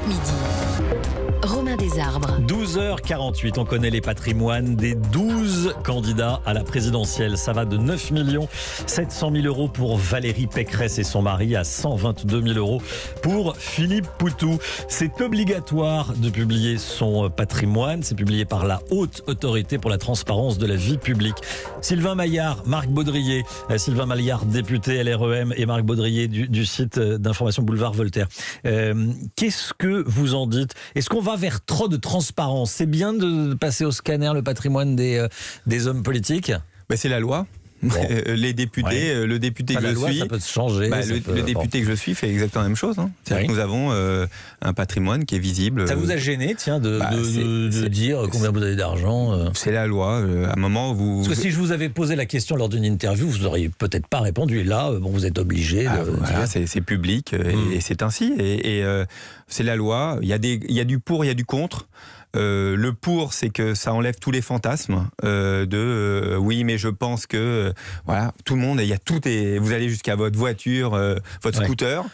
Midi. Romain Desarbres. 12h48, on connaît les patrimoines des 12 candidats à la présidentielle. Ça va de 9 700 000 euros pour Valérie Pécresse et son mari à 122 000 euros pour Philippe Poutou. C'est obligatoire de publier son patrimoine. C'est publié par la Haute Autorité pour la transparence de la vie publique. Sylvain Maillard, Marc Baudrier. Sylvain Maillard, député LREM, et Marc Baudrier du site d'information Boulevard Voltaire. Qu'est-ce que vous en dites? Est-ce qu'on va vers trop de transparence? C'est bien de passer au scanner le patrimoine des hommes politiques? C'est la loi. Bon. Les députés, ouais. Le député que je suis, ça peut se changer. Le député que je suis fait exactement la même chose. C'est-à-dire que nous avons un patrimoine qui est visible. Ça vous a gêné, tiens, de dire combien vous avez d'argent? C'est la loi. À un moment, vous. Parce que si je vous avais posé la question lors d'une interview, vous n'auriez peut-être pas répondu. Et là, vous êtes obligé. Voilà, c'est public et c'est ainsi. Et c'est la loi. Il y a du pour, il y a du contre. Le pour, c'est que ça enlève tous les fantasmes oui, mais je pense que voilà, tout le monde, il y a tout, vous allez jusqu'à votre voiture, votre scooter,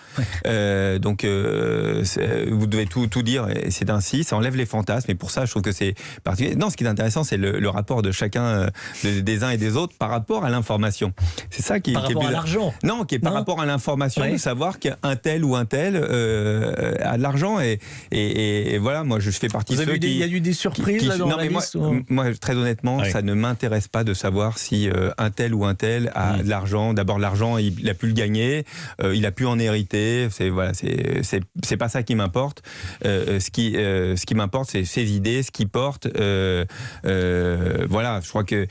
donc vous devez tout dire, et c'est ainsi, ça enlève les fantasmes. Et pour ça, je trouve que c'est particulier. Non, ce qui est intéressant, c'est le rapport de chacun, des uns et des autres, par rapport à l'information. C'est ça qui par rapport à l'argent. Non, qui est par rapport à l'information, de savoir qu'un tel ou un tel a de l'argent, et voilà, moi je fais partie de ceux qui. Il y a eu des surprises dans la liste? Moi, très honnêtement, ça ne m'intéresse pas de savoir si un tel ou un tel a de l'argent. D'abord, l'argent, il a pu le gagner, il a pu en hériter. C'est pas ça qui m'importe. Ce qui m'importe, c'est ses idées, ce qu'il porte. Voilà, je crois que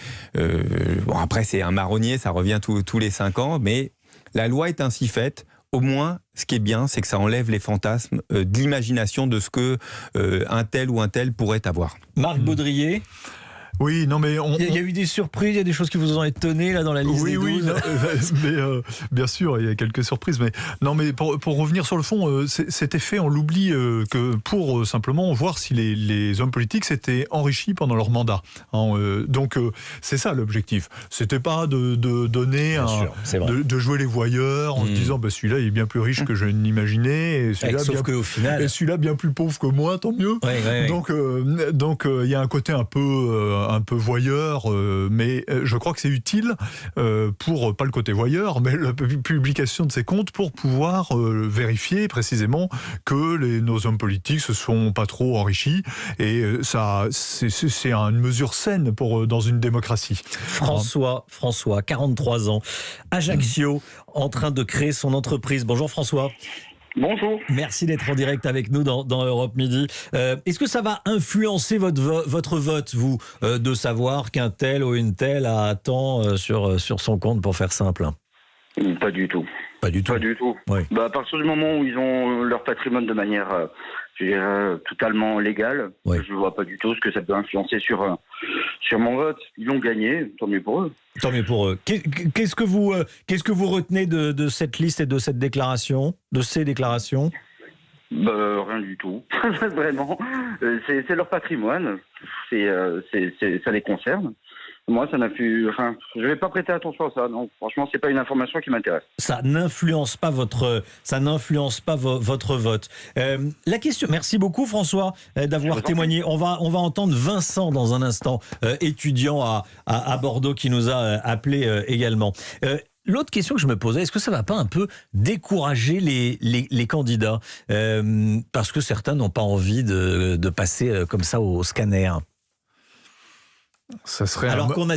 après, c'est un marronnier, ça revient tous les 5 ans, mais la loi est ainsi faite. Au moins, ce qui est bien, c'est que ça enlève les fantasmes de l'imagination de ce que un tel ou un tel pourrait avoir. Marc Baudrier. Oui, non, mais il y a eu des surprises, il y a des choses qui vous ont étonné là dans la liste des 12. Oui, non, mais bien sûr, il y a quelques surprises. Mais non, mais pour revenir sur le fond, cet effet, on l'oublie que pour simplement voir si les hommes politiques s'étaient enrichis pendant leur mandat. Donc c'est ça l'objectif. C'était pas de donner de jouer les voyeurs en se disant celui-là il est bien plus riche que je n'imaginais, et celui-là bien plus pauvre que moi, tant mieux. Donc il y a un côté un peu voyeur, mais je crois que c'est utile pour, pas le côté voyeur, mais la publication de ces comptes pour pouvoir vérifier précisément que nos hommes politiques se sont pas trop enrichis, et ça, c'est une mesure saine dans une démocratie. François, 43 ans, Ajaccio, en train de créer son entreprise. Bonjour François. Bonjour. Merci d'être en direct avec nous dans Europe Midi. Est-ce que ça va influencer votre vote, vous, de savoir qu'un tel ou une telle a tant sur son compte, pour faire simple? Pas du tout. Pas du tout. Oui. À partir du moment où ils ont leur patrimoine de manière, je dirais, totalement légale, je ne vois pas du tout ce que ça peut influencer sur mon vote. Ils l'ont gagné, tant mieux pour eux. Tant mieux pour eux. Qu'est-ce que vous retenez de cette liste et de cette déclaration, de ces déclarations? Rien du tout. Vraiment. C'est leur patrimoine. Ça les concerne. Moi, ça n'a plus. Enfin, je vais pas prêter attention à ça. Non, franchement, c'est pas une information qui m'intéresse. Ça n'influence pas votre vote. La question. Merci beaucoup, François, d'avoir témoigné. On va entendre Vincent dans un instant, étudiant à Bordeaux, qui nous a appelé également. L'autre question que je me posais, est-ce que ça ne va pas un peu décourager les candidats, parce que certains n'ont pas envie de passer comme ça au scanner? Ça serait alors qu'on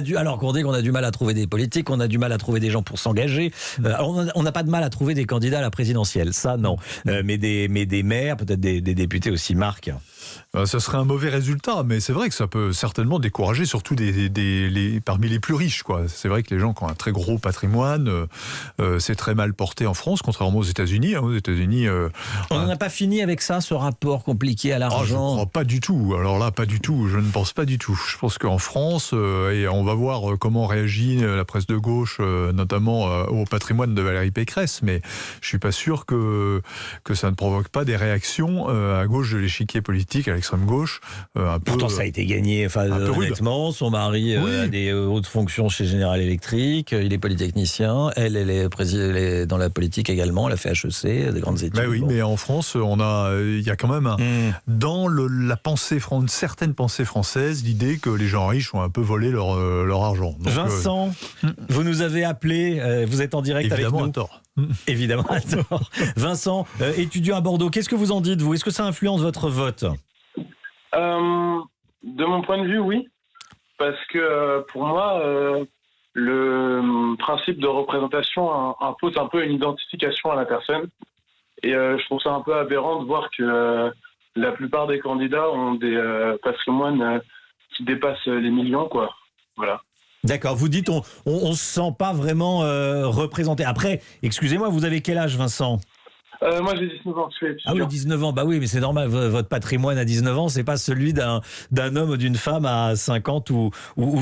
dit qu'on a du mal à trouver des politiques, on a du mal à trouver des gens pour s'engager. On n'a pas de mal à trouver des candidats à la présidentielle, ça non. Mais des maires, peut-être des députés aussi, Marc. Ça serait un mauvais résultat, mais c'est vrai que ça peut certainement décourager, surtout parmi les plus riches, quoi. C'est vrai que les gens qui ont un très gros patrimoine, c'est très mal porté en France, contrairement aux États-Unis. Aux États-Unis, on n'en a pas fini avec ça, ce rapport compliqué à l'argent? Je ne crois pas du tout. Alors là, pas du tout. Je ne pense pas du tout. Je pense qu'en France, France, et on va voir comment réagit la presse de gauche, notamment au patrimoine de Valérie Pécresse, mais je suis pas sûr que ça ne provoque pas des réactions à gauche de l'échiquier politique, à l'extrême gauche. Pourtant, ça a été gagné, honnêtement. Son mari a des hautes fonctions chez General Electric, il est polytechnicien, elle est dans la politique également, elle a fait HEC, des grandes études. Mais en France, il y a quand même dans la pensée, une certaine pensée française, l'idée que les gens riches ont un peu volé leur argent. Donc, Vincent, vous nous avez appelé, vous êtes en direct avec nous. Évidemment à tort. Évidemment à tort. Vincent, étudiant à Bordeaux, qu'est-ce que vous en dites, vous ? Est-ce que ça influence votre vote ? De mon point de vue, oui. Parce que pour moi, le principe de représentation impose un peu une identification à la personne. Et je trouve ça un peu aberrant de voir que la plupart des candidats ont des patrimoines qui dépassent les millions, quoi. Voilà. D'accord, vous dites on se sent pas vraiment représenté. Après, excusez-moi, vous avez quel âge, Vincent ? Moi j'ai 19 ans, je suis étudiant. Ah oui, 19 ans, bah oui, mais c'est normal, votre patrimoine à 19 ans, c'est pas celui d'un homme ou d'une femme à 50 ou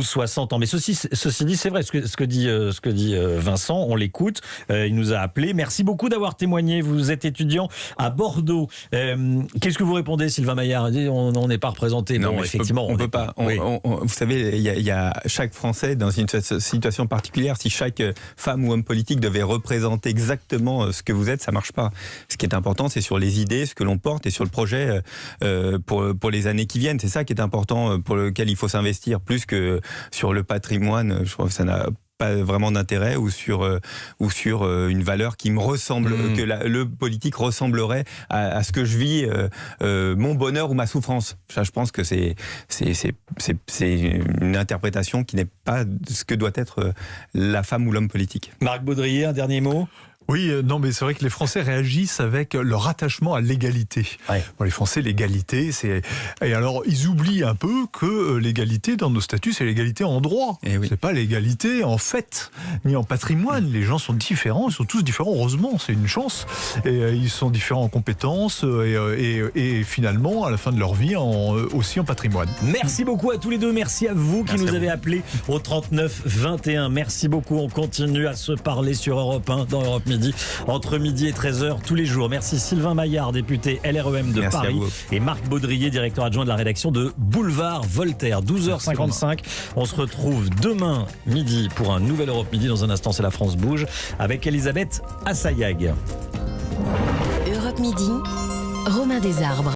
60 ans. Mais ceci dit, c'est vrai, ce que dit Vincent, on l'écoute, il nous a appelé. Merci beaucoup d'avoir témoigné, vous êtes étudiant à Bordeaux. Qu'est-ce que vous répondez, Sylvain Maillard ? On n'est pas représenté. Non, bon, mais effectivement, on peut pas. Oui. Vous savez, il y a chaque Français dans une situation particulière. Si chaque femme ou homme politique devait représenter exactement ce que vous êtes, ça marche pas. Ce qui est important, c'est sur les idées, ce que l'on porte et sur le projet pour les années qui viennent. C'est ça qui est important, pour lequel il faut s'investir, plus que sur le patrimoine. Je trouve que ça n'a pas vraiment d'intérêt, ou sur une valeur qui me ressemble, que le politique ressemblerait à ce que je vis, mon bonheur ou ma souffrance. Ça, je pense que c'est une interprétation qui n'est pas ce que doit être la femme ou l'homme politique. Marc Baudrier, un dernier mot ? Oui, non, mais c'est vrai que les Français réagissent avec leur attachement à l'égalité. Ouais. Bon, les Français, l'égalité, c'est... Et alors, ils oublient un peu que l'égalité dans nos statuts, c'est l'égalité en droit. Oui. C'est pas l'égalité en fait, ni en patrimoine. Les gens sont différents, ils sont tous différents, heureusement, c'est une chance. Et ils sont différents en compétences et finalement, à la fin de leur vie, aussi en patrimoine. Merci beaucoup à tous les deux, merci à vous qui nous avez appelés au 39 21. Merci beaucoup, on continue à se parler sur Europe 1, dans Europe Midi, entre midi et 13h tous les jours. Merci Sylvain Maillard, député LREM de Paris, et Marc Baudrier, directeur adjoint de la rédaction de Boulevard Voltaire. 12h55, on se retrouve demain midi pour un nouvel Europe Midi. Dans un instant, c'est La France bouge avec Elisabeth Assayag. Europe Midi, Romain Desarbres.